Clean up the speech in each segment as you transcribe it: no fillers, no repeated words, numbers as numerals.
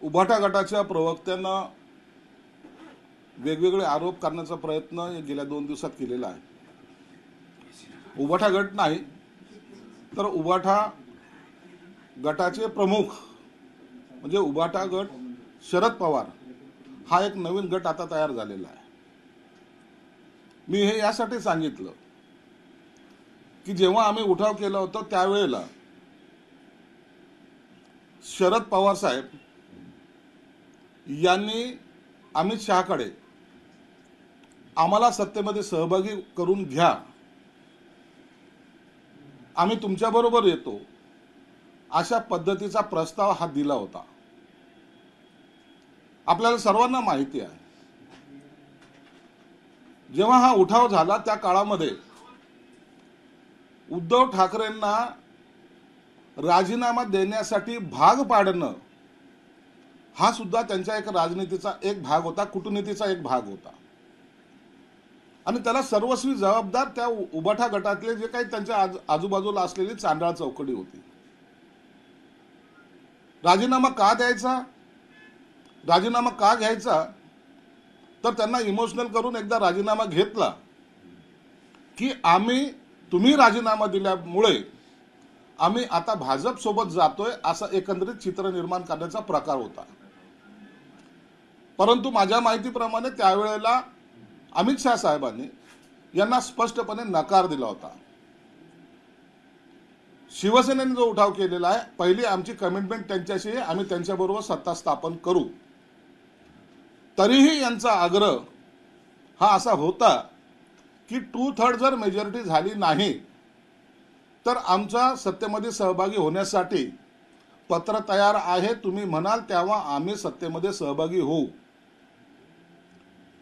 उभाटा गटाच्या प्रवक्त्यांना वेगवेगळे आरोप करण्याचा प्रयत्न गेल्या 2 दिवसात केलेला आहे. उभाटा गट नाही तर उभाटा गटाचे प्रमुख म्हणजे उभाटा गट शरद पवार हा एक नवीन गट आता तयार झालेला आहे. मी हे यासाठी सांगितलं की जेव्हा आम्ही उठाव केला होता त्यावेळेला शरद पवार साहेब यांनी अमित शहाकडे आम्हाला सत्तेमध्ये सहभागी करून घ्या, आम्ही तुमच्याबरोबर येतो, अशा पद्धतीचा प्रस्ताव हा दिला होता. आपल्याला सर्वांना माहिती आहे जेव्हा हा उठाव झाला त्या काळामध्ये उद्धव ठाकरेंना राजीनामा देण्यासाठी भाग पाडणं हा सुद्धा त्यांच्या एक राजनीतीचा एक भाग होता, कूटनीतीचा एक भाग होता. आणि त्याला सर्वस्वी जबाबदार त्या उभाटा गटातले जे काही त्यांच्या आजूबाजूला असलेली चांडाळ चौकडी होती. राजीनामा का द्यायचा, राजीनामा का घ्यायचा, तर त्यांना इमोशनल करून एकदा राजीनामा घेतला की तुम्ही राजीनामा दिल्यामुळे आम्ही आता भाजप सोबत जातोय असं एकंदरीत चित्र निर्माण करण्याचा प्रकार होता. परंतु माझ्या माहितीप्रमाणे त्यावेळेला अमित शहा साहेबांनी यांना स्पष्टपणे नकार दिला होता. शिवसेनेने जो उठाव केलेला आहे, पहिली आमची कमिटमेंट त्यांच्याशी आहे, आम्ही त्यांच्याबरोबर सत्ता स्थापन करू. तरीही यांचा आग्रह हा असा होता की 2/3 जर मेजॉरिटी झाली नाही तर आमचा सत्तेमध्ये सहभागी होण्यासाठी पत्र तयार आहे, तुम्ही म्हणाल तेव्हा आम्ही सत्तेमध्ये सहभागी होऊ.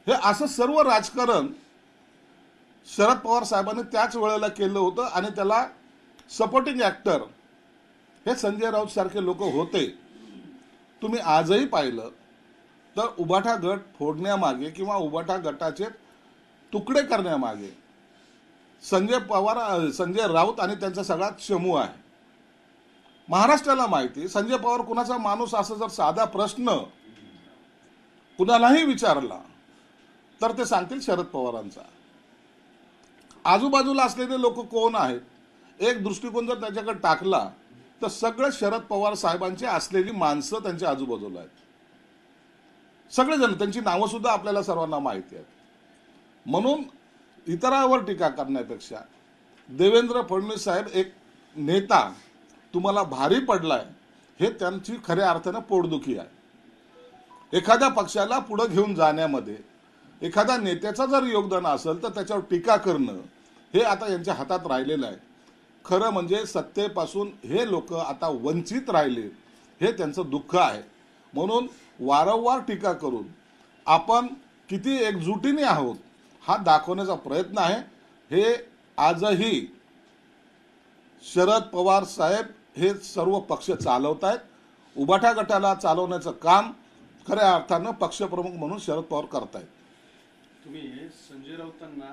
हे असं सर्व राजकारण शरद पवार साहेबांनी त्याच वेळेला केलं होतं आणि त्याला सपोर्टिंग ऍक्टर हे संजय राऊत सारखे लोक होते. तुम्ही आजही पाहिलं तर उभाटा गट फोडण्यामागे किंवा उभाटा गटाचे तुकडे करण्यामागे संजय राऊत आणि त्यांचा सगळा चमू आहे. महाराष्ट्राला माहिती संजय पवार कुणाचा माणूस असं जर साधा प्रश्न कुणालाही विचारला तर ते सांगतील शरद पवारांचा. आजूबाजूला असलेले लोक कोण आहेत, एक दृष्टिकोन जर त्याच्याकडे टाकला तर सगळे शरद पवार साहेबांची असलेली माणसं त्यांच्या आजूबाजूला आहेत. सगळेजण, त्यांची नावं सुद्धा आपल्याला सर्वांना माहिती आहेत. म्हणून इतरांवर टीका करण्यापेक्षा देवेंद्र फडणवीस साहेब एक नेता तुम्हाला भारी पडलाय हे त्यांची खऱ्या अर्थानं पोटदुखी आहे. एखाद्या पक्षाला पुढे घेऊन जाण्यामध्ये एखाद्या नेत्याचं जर योगदान असेल तर त्याच्यावर टीका करणं हे आता यांच्या हातात राहिलेलं आहे. खरं म्हणजे सत्तेपासून हे लोक आता वंचित राहिले हे त्यांचं दुःख आहे. म्हणून वारंवार टीका करून आपण किती एकजुटीने आहोत हा दाखवण्याचा प्रयत्न आहे. हे आजही शरद पवार साहेब हे सर्व पक्ष चालवत आहेत. उभाटा गटाला चालवण्याचं काम खऱ्या अर्थानं पक्षप्रमुख म्हणून शरद पवार करतायत. तुम्ही संजय राऊतांना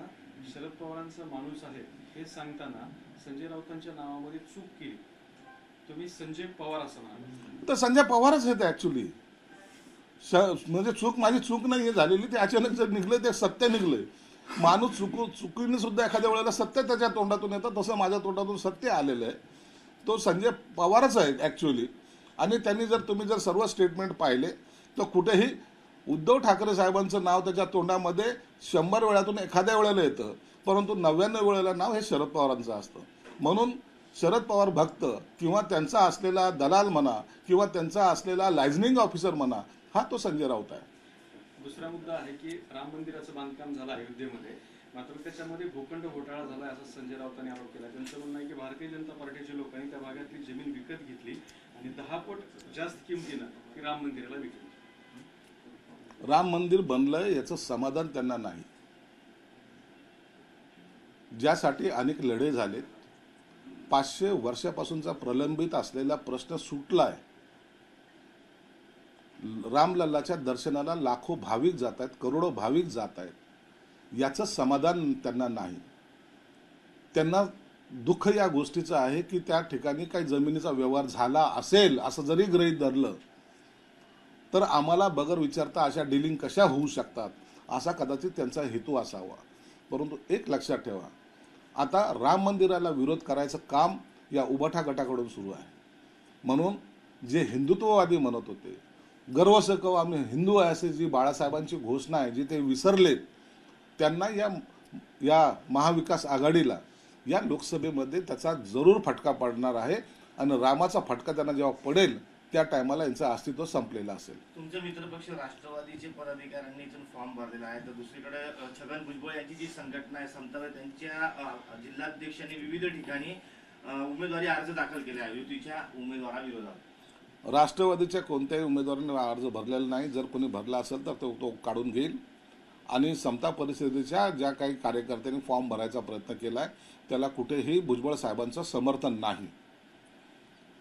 शरद पवारांचा माणूस आहे हे सांगताना संजय राऊतांच्या नावामध्ये चूक केली, तुम्ही संजय पवार असं म्हणाल. तर संजय पवारच आहेत ऍक्च्युली. म्हणजे माझी चूक नाही झालेली, ते अचानक जर निघलं ते सत्य निघलंय. माणूस चुकीने सुद्धा एखाद्या वेळेला सत्य त्याच्या तोंडातून येतं, तसं माझ्या तोंडातून सत्य आलेलं आहे. तो संजय पवारच आहे ऍक्च्युली. आणि त्यांनी तुम्ही जर सर्व स्टेटमेंट पाहिले तर कुठेही उद्धव ठाकरे साहेबांचं नाव त्याच्या तोंडामध्ये 100 वेळातून एखाद्या वेळेला येतं, परंतु 99 वेळेला नाव हे शरद पवारांचं असतं. म्हणून शरद पवार भक्त किंवा त्यांचा असलेला दलाल म्हणा किंवा त्यांचा असलेला लायझनिंग ऑफिसर म्हणा हा तो संजय राऊत आहे. दुसरा मुद्दा आहे की राम मंदिराचं बांधकाम झालं अयोध्येमध्ये, मात्र त्याच्यामध्ये भूखंड घोटाळा झाला असा संजय राऊतांनी आरोप केला. त्यांचं म्हणणं आहे की भारतीय जनता पार्टीच्या लोकांनी त्या भागातली जमीन विकत घेतली आणि 10 पट जास्त किमतीनं ती राम मंदिराला विकली. राम मंदिर बनलंय याचं समाधान त्यांना नाही. ज्यासाठी अनेक लढे झालेत, 500 वर्षापासूनचा प्रलंबित असलेला प्रश्न सुटलाय. रामलल्लाच्या दर्शनाला लाखो भाविक जात आहेत, करोडो भाविक जात आहेत, याचं समाधान त्यांना नाही. त्यांना दुःख या गोष्टीचं आहे की त्या ठिकाणी काही जमिनीचा व्यवहार झाला असेल असं जरी गृहीत धरलं तर आम्हाला बगर विचारता अशा डिलिंग कशा होऊ शकतात असा कदाचित त्यांचा हेतू असावा. परंतु एक लक्षात ठेवा, आता राम मंदिराला विरोध करायचं काम या उबाठा गटाकडून सुरू आहे. म्हणून जे हिंदुत्ववादी म्हणत होते, गर्वसकव आम्ही हिंदू आहे असे जी बाळासाहेबांची घोषणा आहे जी ते विसरलेत, त्यांना या महाविकास आघाडीला या लोकसभेमध्ये त्याचा जरूर फटका पडणार आहे. आणि रामाचा फटका त्यांना जेव्हा पडेल त्या टायमाला यांचं अस्तित्व संपलेलं असेल. तुमचे मित्रपक्ष राष्ट्रवादीचे पदाधिकाऱ्यांनी इथून फॉर्म भरलेला आहे, तर दुसरीकडे छगन भुजबळ यांची जी संघटना आहे समतावय, त्यांच्या जिल्हाध्यक्षांनी विविध ठिकाणी उमेदवारी अर्ज दाखल केले आहे युतीच्या उमेदवाराविरोधात. राष्ट्रवादीच्या कोणत्याही उमेदवाराने अर्ज भरलेला नाही. जर कोणी भरला असेल तर तो काढून घेईल. आणि समता परिषदेच्या ज्या काही कार्यकर्त्यांनी फॉर्म भरायचा प्रयत्न केला आहे त्याला कुठेही भुजबळ साहेबांचं समर्थन नाही,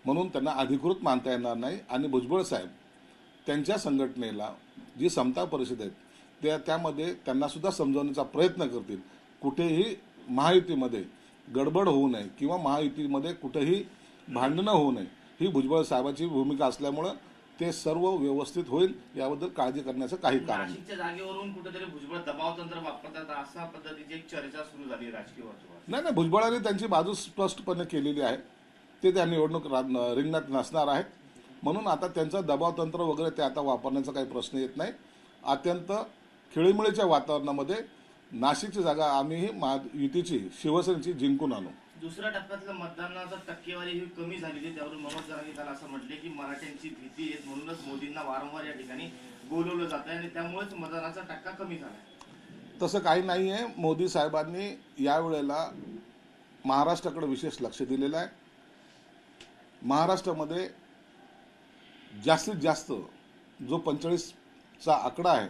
म्हणून त्यांना अधिकृत मानता येणार नाही. आणि भुजबळ साहेब त्यांच्या संघटनेला जी समता परिषद आहेत त्यामध्ये त्यांना सुद्धा समजवण्याचा प्रयत्न करतील. कुठेही महायुतीमध्ये गडबड होऊ नये किंवा महायुतीमध्ये कुठेही भांडणं होऊ नये ही भुजबळ साहेबांची भूमिका असल्यामुळं ते सर्व व्यवस्थित होईल याबद्दल काळजी करण्याचं काही कारण नाही. नाशिकच्या जागेवरून कुठेतरी भुजबळ दबाव तंत्र वापरतात अशा पद्धतीची एक चर्चा सुरू झाली राजकीय वर्तुळात. नाही, भुजबळांनी त्यांची बाजू स्पष्टपणे केलेली आहे. ते त्या निवडणूक रिंगणात नसणार आहेत, म्हणून आता त्यांचं दबाव तंत्र वगैरे ते आता वापरण्याचा काही प्रश्न येत नाही. अत्यंत खेळीमेळीच्या वातावरणामध्ये नाशिकची जागा आम्ही युतीची शिवसेनेची जिंकून आणू. दुसऱ्या टप्प्यातल्या मतदानाचा टक्केवारी ही कमी झालेली, त्यावरून मनोज जरांगे त्याला असं म्हटले की मराठ्यांची भीती आहे म्हणूनच मोदींना वारंवार या ठिकाणी बोलवलं जात आहे आणि त्यामुळेच मतदानाचा टक्का कमी झाला. तसं काही नाही आहे. मोदी साहेबांनी यावेळेला महाराष्ट्राकडे विशेष लक्ष दिलेलं आहे. महाराष्ट्रामध्ये जास्तीत जास्त जो 45चा आकडा आहे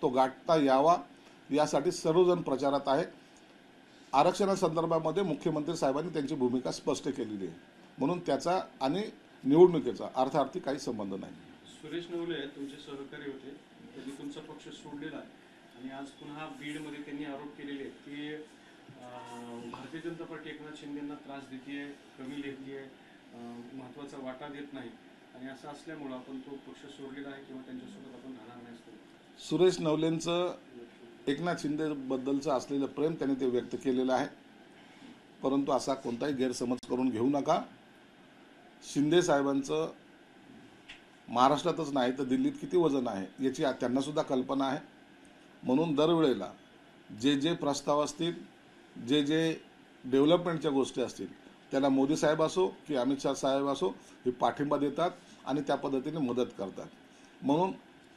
तो गाठता यावा यासाठी सर्वजण प्रचारात आहे. आरक्षणासंदर्भामध्ये मुख्यमंत्री साहेबांनी त्यांची भूमिका स्पष्ट केलेली आहे, म्हणून त्याचा आणि निवडणुकीचा अर्थार्थी काही संबंध नाही. सुरेश नवले तुमचे सहकारी होते, त्यांनी तुमचा पक्ष सोडलेला आहे आणि आज पुन्हा बीडमध्ये त्यांनी आरोप केलेले आहेत की भारतीय जनता पार्टी एकनाथ शिंदेंना त्रास देते, कमी लेखते, महत्त्वाचा वाटा देत नाही आणि असं असल्यामुळं आपण तो पक्ष सोडलेला आहे किंवा त्यांच्यासोबत आपण राहणार नाही असतो. सुरेश नवलेंचं एकनाथ शिंदेबद्दलचं असलेलं प्रेम त्यांनी ते व्यक्त केलेलं आहे, परंतु असा कोणताही गैरसमज करून घेऊ नका. शिंदे साहेबांचं महाराष्ट्रातच नाही तर दिल्लीत किती वजन आहे याची त्यांना सुद्धा कल्पना आहे. म्हणून दरवेळेला जे प्रस्ताव असतील, जे डेव्हलपमेंटच्या गोष्टी असतील त्याला मोदी साहेब असो की अमित शाह साहेब असो हे पाठिंबा देतात आणि त्या पद्धतीने मदत करतात. म्हणून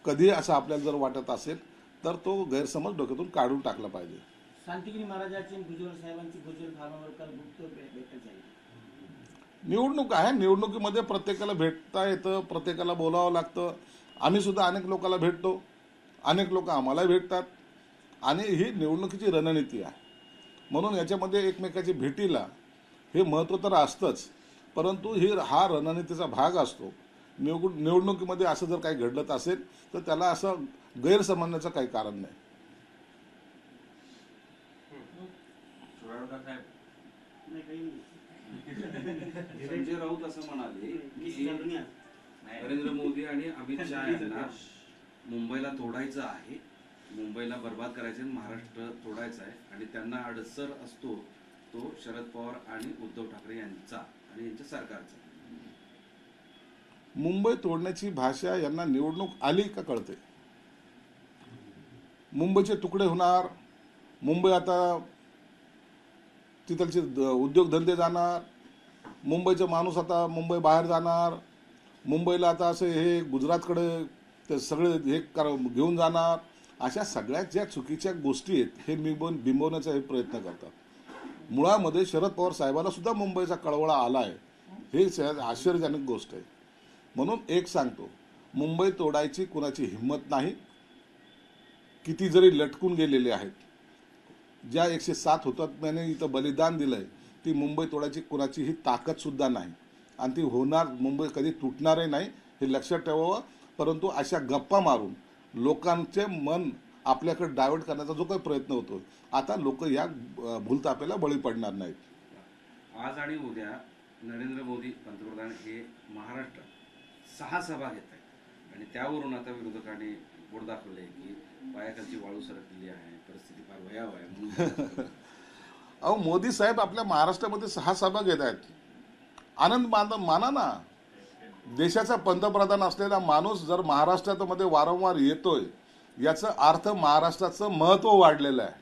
कधी असं आपल्याला जर वाटत असेल तर तो गैरसमज डोक्यातून काढून टाकला पाहिजे. शांतिगिरी महाराजांची भुजबळ साहेबांची भुजबळ फार्मावर काल गुप्त भेट झाली. निवडणूक आहे, निवडणुकीमध्ये प्रत्येकाला भेटता येतं, प्रत्येकाला बोलावं लागतं. आम्ही सुद्धा अनेक लोकांना भेटतो, अनेक लोक आम्हाला भेटतात आणि ही निवडणुकीची रणनीती आहे. म्हणून याच्यामध्ये एकमेकाची भेटीला हे महत्त्व तर असतंच, परंतु हा रणनीतीचा भाग असतो. निवडणुकीमध्ये असं जर काही घडलं असेल तर त्याला असं गैरसमजण्याचं काही कारण नाही. संजय राऊत असं म्हणाले की नरेंद्र मोदी आणि अमित शहा यांना मुंबईला तोडायचं आहे, मुंबईला बर्बाद करायचं आहे, महाराष्ट्र तोडायचं आहे आणि त्यांना अडसर असतो तो शरद पवार आणि उद्धव ठाकरे यांचा आणि यांच्या सरकारचा. मुंबई तोडण्याची भाषा यांना निवडणूक आली का कळते. मुंबईचे तुकडे होणार, मुंबई आता तिथलचे उद्योगधंदे जाणार, मुंबईचा माणूस आता मुंबई बाहेर जाणार, मुंबईला आता असं हे गुजरातकडे ते सगळे हे घेऊन जाणार. अशा सगळ्यात ज्या चुकीच्या गोष्टी आहेत हे बिंबवण्याचा हे प्रयत्न करतात. मुळामध्ये शरद पवार साहेबांना सुद्धा मुंबईचा कळवळा आला आहे, हे आश्चर्यजनक गोष्ट आहे. म्हणून एक सांगतो, मुंबई तोडायची कुणाची हिंमत नाही. किती जरी लटकून गेलेले आहेत, ज्या 107 हुतात्म्याने इथं बलिदान दिलंय ती मुंबई तोडायची कुणाचीही ताकद सुद्धा नाही आणि ती होणार, मुंबई कधी तुटणारही नाही हे लक्षात ठेवावं. परंतु अशा गप्पा मारून लोकांचे मन आपल्याकडे डायव्हर्ट करण्याचा जो काही प्रयत्न होतो, आता लोक या भूलतापेला बळी पडणार नाहीत. आज आणि उद्या नरेंद्र मोदी पंतप्रधान हे महाराष्ट्रात 6 सभा घेत आहेत आणि त्यावरून आता विरोधकांनी बोट दाखवलंय की पायाखालची वाळू सरकलेली आहे, परिस्थिती फार भयावह आहे म्हणून. अहो, मोदी साहेब आपल्या महाराष्ट्रामध्ये 6 सभा घेत आहेत. आनंद माना ना. देशाचा पंतप्रधान असलेला माणूस जर महाराष्ट्रामध्ये वारंवार येतोय, याचा अर्थ महाराष्ट्राचं महत्व वाढलेलं आहे.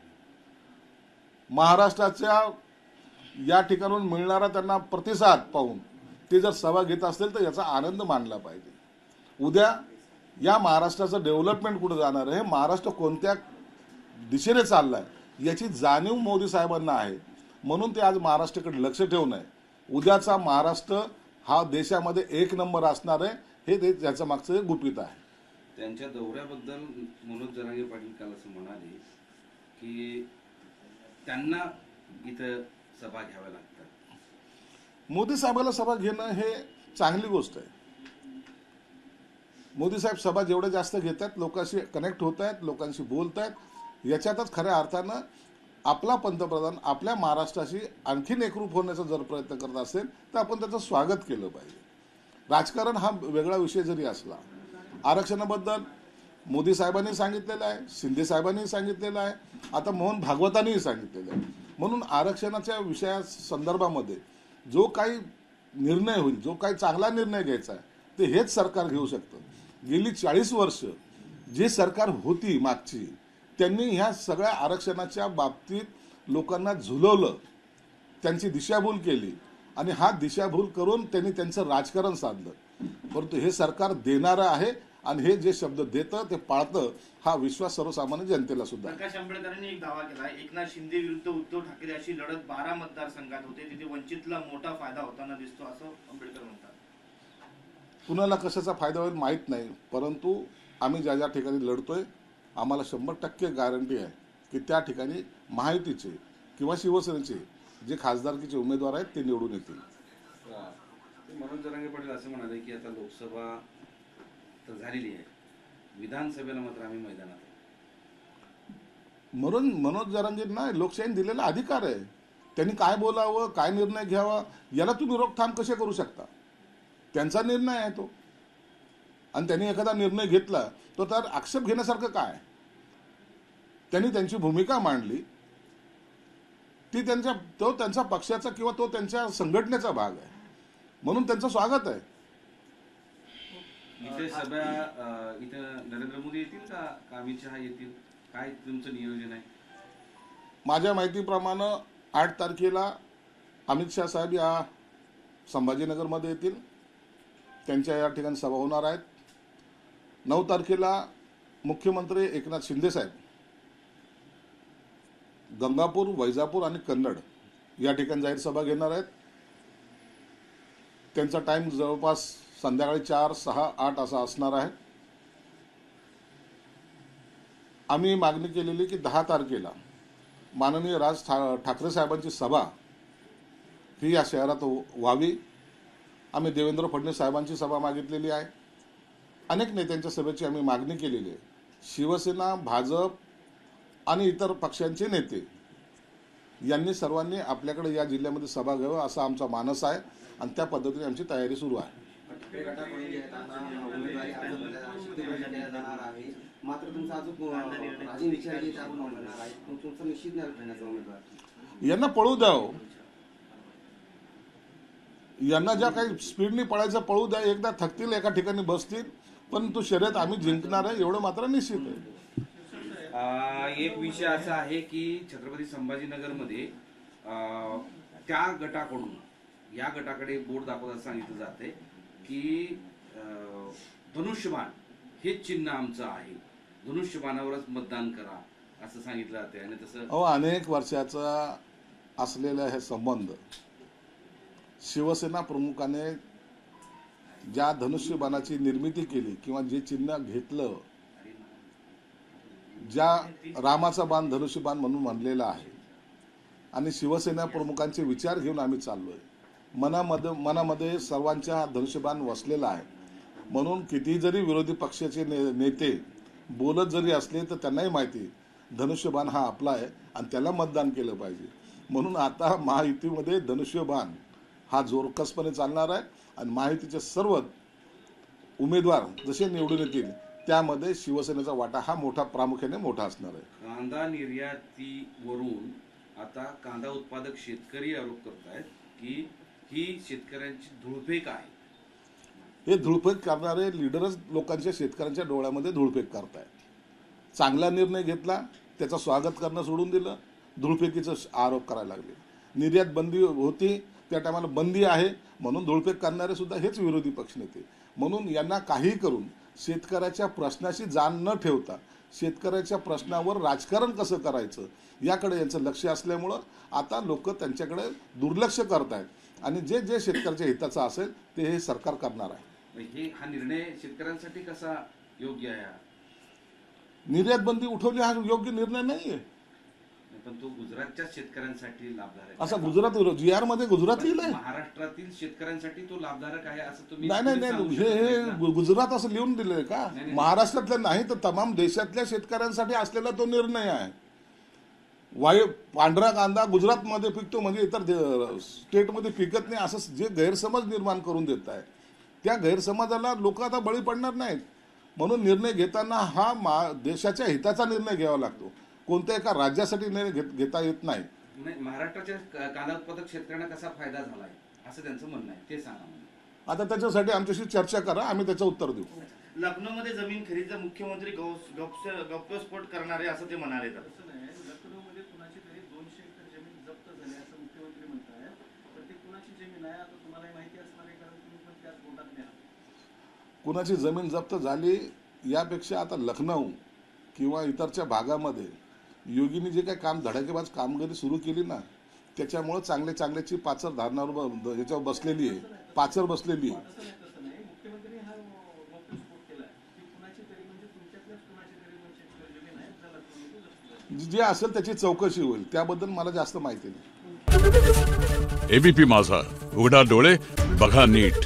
महाराष्ट्राच्या या ठिकाणून मिळणारा त्यांना प्रतिसाद पाहून ते जर सभा घेत असतील तर याचा आनंद मानला पाहिजे. उद्या या महाराष्ट्राचं डेव्हलपमेंट कुठं जाणार आहे, महाराष्ट्र कोणत्या दिशेने चाललाय याची जाणीव मोदी साहेबांना आहे. म्हणून ते आज महाराष्ट्राकडे लक्ष ठेवून आहे. उद्याचा महाराष्ट्र हा देशामध्ये 1 नंबर असणार आहे, हे त्याच्या मागचं गुपित आहे. त्यांच्या दौऱ्याबद्दल मनोज जरांगे पाटील काल असं म्हणाले की त्यांना इथं सभा घ्याव्या लागतात. मोदी साहेबाला सभा घेणं हे चांगली गोष्ट आहे. मोदी साहेब सभा जेवढे जास्त घेतात, लोकांशी कनेक्ट होत आहेत, लोकांशी बोलत आहेत, याच्यातच खऱ्या अर्थानं आपला पंतप्रधान आपल्या महाराष्ट्राशी आणखीन एकरूप होण्याचा जर प्रयत्न करत असेल तर आपण त्याचं स्वागत केलं पाहिजे. राजकारण हा वेगळा विषय जरी असला, आरक्षणाबद्दल मोदी साहेबांनी सांगितलेलं आहे, शिंदे साहेबांनी सांगितलेलं आहे, आता मोहन भागवतांनीही सांगितलेलं आहे. म्हणून आरक्षणाच्या विषया संदर्भामध्ये जो काही निर्णय होईल, जो काही चांगला निर्णय घ्यायचा आहे, ते हेच सरकार घेऊ शकतं. गेली 40 वर्ष जी सरकार होती मागची, त्यांनी ह्या सगळ्या आरक्षणाच्या बाबतीत लोकांना झुलवलं, त्यांची दिशाभूल केली आणि हा दिशाभूल करून त्यांनी त्यांचं राजकारण साधलं. परंतु हे सरकार देणारं आहे आणि हे जे शब्द देतं ते पाळतं, हा विश्वास सर्वसामान्य जनतेला सुद्धा आहे. प्रकाश आंबेडकरांनी एक दावा केला, एकनाथ शिंदे विरुद्ध उद्धव ठाकरे अशी लढत 12 मतदारसंघात होते, तिथे वंचितला मोठा फायदा होताना दिसतो असं आंबेडकर म्हणतात. कुणाला कशाचा फायदा होईल माहीत नाही, परंतु आम्ही ज्या ज्या ठिकाणी लढतोय आम्हाला 100% गॅरंटी आहे की त्या ठिकाणी महायुतीचे किंवा शिवसेनेचे जे खासदारकीचे उमेदवार आहेत ते निवडून येतील. मनोज जरांगे पाटील असं म्हणाले की आता लोकसभा तर झालेली आहे, विधानसभेला मात्र आम्ही मैदानात आहे. म्हणून मनोज जरांगेंना लोकशाहीने दिलेला अधिकार आहे. त्यांनी काय बोलावं, काय निर्णय घ्यावा, याला तुम्ही रोकथाम कसे करू शकता? त्यांचा निर्णय आहे तो. आणि त्यांनी एखादा निर्णय घेतला तो तर आक्षेप घेण्यासारखं काय? त्यांनी त्यांची भूमिका मांडली, ती त्यांच्या पक्षाचा किंवा तो त्यांच्या संघटनेचा भाग आहे, म्हणून त्यांचं स्वागत आहे. इथे सभा इथं नरेंद्र मोदी येतील का अमित शहा येतील, काय तुमचं नियोजन आहे? माझ्या माहितीप्रमाणे 8 तारखेला अमित शहा साहेब या संभाजीनगरमध्ये येतील, त्यांच्या या ठिकाणी सभा होणार आहेत. 9 तारखेला मुख्यमंत्री एकनाथ शिंदे साहेब गंगापूर, वैजापूर आणि कन्नड या ठिकाणी जाहीर सभा घेणार आहेत. त्यांचा टाइम जवळपास संध्याकाळी 4, 6, 8 असा असणार आहे. आम्ही मागणी केलेली की 10 तारखेला माननीय राज ठाकरे साहेबांची सभा ही या शहरात व्हावी. आम्ही देवेंद्र फडणवीस साहेबांची सभा मागितलेली आहे. अनेक नेत्यांच्या सभेची आम्ही मागणी केलेली आहे. शिवसेना, भाजप आणि इतर पक्षांचे नेते यांनी सर्वांनी आपल्याकडे या जिल्ह्यामध्ये सभा घ्यावी असा आमचा मानस आहे आणि त्या पद्धतीने आमची तयारी सुरू आहे. मात्र तुमचा अजून निश्चित नाही. यांना पळू द्याव, यांना ज्या काही स्पीडनी पळायचं पळू द्या. एकदा थकतील, एका ठिकाणी बसतील, पण तो शर्यत आम्ही जिंकणार आहे एवढं मात्र निश्चित आहे. एक विषय असा आहे की छत्रपती संभाजीनगरमध्ये त्या गटाकडून या गटाकडे बोट दाखवत सांगितलं जाते की धनुष्यबाण हेच चिन्ह आमचं आहे, धनुष्यबाणावरच मतदान करा असं सांगितलं जाते. आणि तसं अनेक वर्षाचा असलेला हे संबंध शिवसेना प्रमुखाने ज्या धनुष्यबाणाची निर्मिती केली किंवा जे चिन्ह घेतलं, ज्या रामाचा बाण धनुष्यबाण म्हणून म्हणलेला आहे आणि शिवसेना प्रमुखांचे विचार घेऊन आम्ही चाललोय. मनामध्ये सर्वांच्या धनुष्यबाण वसलेला आहे. म्हणून किती जरी विरोधी पक्षाचे नेते बोलत जरी असले तर त्यांनाही माहिती धनुष्यबाण हा आपला आहे आणि त्याला मतदान केलं पाहिजे. म्हणून आता महायुतीमध्ये धनुष्यबाण हा जोरकसपणे चालणार आहे आणि महायुतीचे सर्व उमेदवार जसे निवडून येतील त्यामध्ये शिवसेनेचा वाटा हा प्रामुख्याने मोठा असणार आहे. कांदा निर्यातीवरून आता कांदा उत्पादक शेतकरी आरोप करतायत की ही शेतकऱ्यांची धुळफेक आहे. हे धुळफेक करणारे लीडरच लोकांच्या शेतकऱ्यांच्या डोळ्यामध्ये धुळफेक करतायत. चांगला निर्णय घेतला त्याचं स्वागत करणं सोडून दिलं, धुळफेकीचा आरोप करायला लागले. निर्यात बंदी होती त्या टायमाला बंदी आहे म्हणून धुळफेक करणारे सुद्धा हेच विरोधी पक्षनेते. म्हणून यांना काहीही करून शेतकऱ्याच्या प्रश्नाशी जाण न ठेवता शेतकऱ्याच्या प्रश्नावर राजकारण कसं करायचं याकडे यांचं लक्ष असल्यामुळं आता लोक त्यांच्याकडे दुर्लक्ष करतायत आणि जे जे शेतकऱ्याच्या हिताचं असेल ते हे सरकार करणार आहे. हा निर्णय शेतकऱ्यांसाठी कसा योग्य आहे? निर्यात बंदी उठवली हा योग्य निर्णय नाहीये. पण तो गुजरातच्या शेतकऱ्यांसाठी लाभदायक असा गुजरात जी आर मध्ये गुजरात लिहिलंय. महाराष्ट्रातील शेतकऱ्यांसाठी तो लाभदायक आहे असं तुम्ही नाही हे गुजरात असं लिहून दिलंय का? महाराष्ट्रातल्या नाही तर तमाम देशातल्या शेतकऱ्यांसाठी असलेला तो निर्णय आहे. पांढरा कांदा गुजरातमध्ये पिकतो म्हणजे इतर स्टेटमध्ये पिकत नाही असं जे गैरसमज निर्माण करून देत आहे त्या गैरसमजाला लोक आता बळी पडणार नाहीत. म्हणून निर्णय घेताना हा देशाच्या हिताचा निर्णय घ्यावा लागतो, कोणत्या एका राज्यासाठी निर्णय घेता येत नाही. महाराष्ट्राच्या कांदा उत्पादक शेतकऱ्यांना कसा फायदा झाला आहे असं त्यांचं म्हणणं आहे, ते सांगा. आता त्याच्यासाठी आमच्याशी चर्चा करा, आम्ही त्याचं उत्तर देऊ. लखनौमध्ये जमीन खरेदीचा मुख्यमंत्री गौप्यस्फोट करणार आहे असं ते म्हणाले. लखनौमध्ये कुणाची तरी 200 एकर जमीन जप्त झाली असं मुख्यमंत्री म्हणतात. पण ती कुणाची जमीन आहे आता तुम्हाला माहिती असणार आहे कारण तुम्ही पण त्याच बोटात नाही. कुणाची जमीन जप्त झाली यापेक्षा आता लखनौ किंवा इतरच्या भागामध्ये योगींनी जे काही धडाकेबाज कामगिरी सुरू केली ना त्याच्यामुळे चांगल्याची पाचर धारणावर याच्यावर बसलेली आहे, पाचर बसलेली आहे. तसं नाही, मुख्यमंत्री हा गौप्यस्फोट केलाय की कुणाची तरी म्हणजे तुमच्यातल्याच कुणाची तरी 200 एकर जमीन आहे ज्या लखनौमध्ये जप्त झाली. जे असेल त्याची चौकशी होईल, त्याबद्दल मला जास्त माहिती नाही. एबीपी माझा, उघडा डोळे बघा नीट.